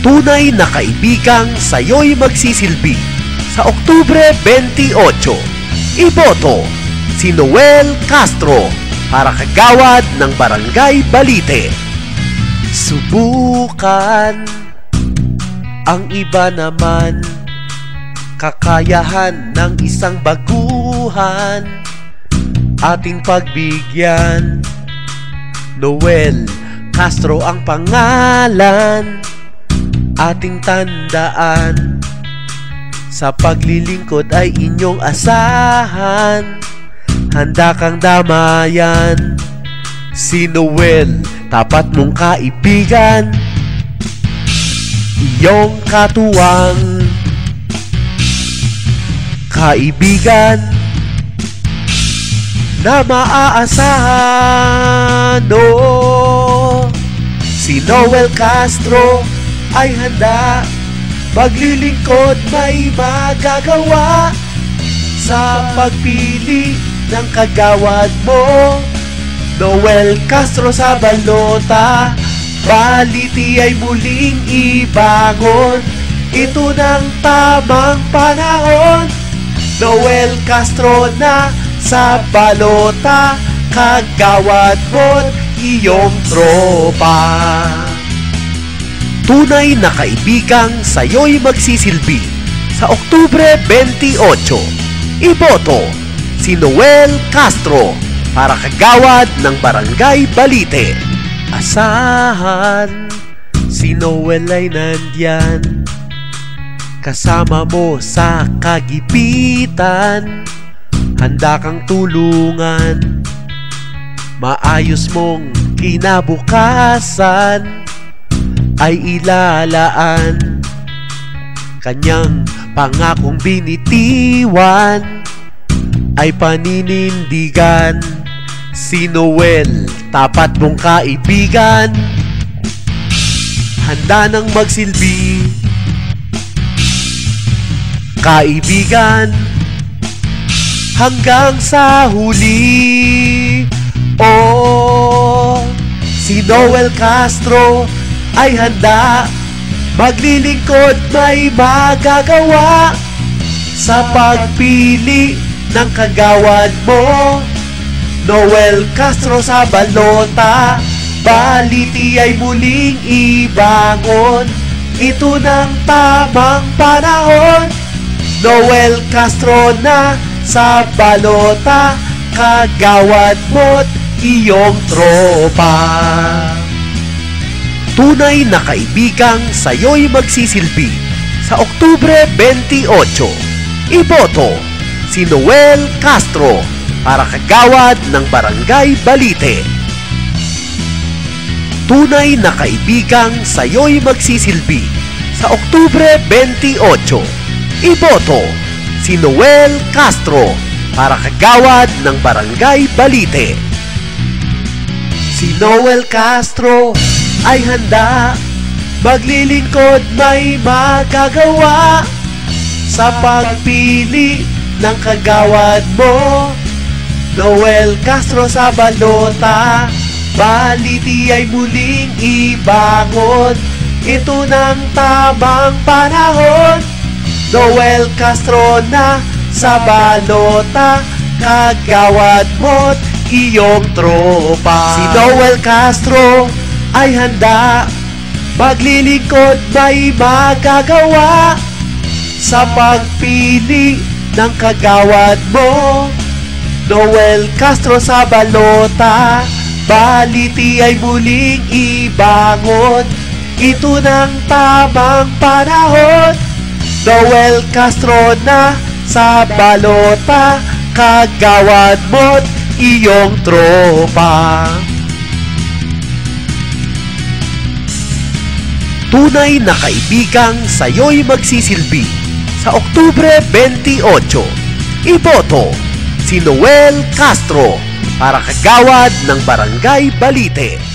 Tunay na kaibigang sa'yo'y magsisilbi sa Oktubre 28. Iboto si Noel Castro para kagawad ng Barangay Balite. Subukan ang iba naman, kakayahan ng isang baguhan, ating pagbigyan. Noel Castro ang pangalan, ating tandaan. Sa paglilingkod ay inyong asahan, handa kang damayan. Si Noel, tapat mong kaibigan, iyong katuwang kaibigan na maaasahan. Oh, si Noel Castro ay handa maglilingkod, may magagawa sa pagpili ng kagawad mo. Noel Castro sa balota, Balite ay muling ibangon. Ito ng tamang panahon. Noel Castro na sa balota, kagawad mo't iyong tropa. Tunay na kaibigang sa'yo'y magsisilbi sa Oktubre 28. Iboto si Noel Castro para kagawad ng Barangay Balite. Asahan, si Noel ay nandyan, kasama mo sa kagipitan. Handa kang tulungan, maayos mong kinabukasan ay ilalaan. Kanyang pangakong binitiwan ay paninindigan. Si Noel, tapat mong kaibigan, handa nang magsilbi kaibigan hanggang sa huli. Oh, si Noel Castro ay handa maglilingkod, may magagawa sa pagpili ng kagawad mo. Noel Castro sa balota, Balite ay muling ibangon. Ito ng tamang panahon. Noel Castro na sa balota, kagawad mo't iyong tropa. Tunay na kaibigang sa'yo'y magsisilbi sa Oktubre 28. Iboto si Noel Castro para kagawad ng Barangay Balite. Tunay na kaibigang sa'yo'y magsisilbi sa Oktubre 28. Iboto si Noel Castro para kagawad ng Barangay Balite. Si Noel Castro ay handa maglilingkod, may magagawa sa pagpili ng kagawad mo. Noel Castro sa balota, Balite ay muling ibangon. Ito ng tamang panahon. Noel Castro na sa balota, kagawad mo't iyong tropa. Si Noel Castro ay handa maglilingkod, may magagawa sa pagpili ng kagawad mo. Noel Castro sa balota, Balite ay muling ibangon. Ito ng tamang panahon. Noel Castro na sa balota, kagawad mo't iyong tropa. Tunay na kaibigang sa'yo'y magsisilbi sa Oktubre 28. Iboto si Noel Castro para kagawad ng Barangay Balite.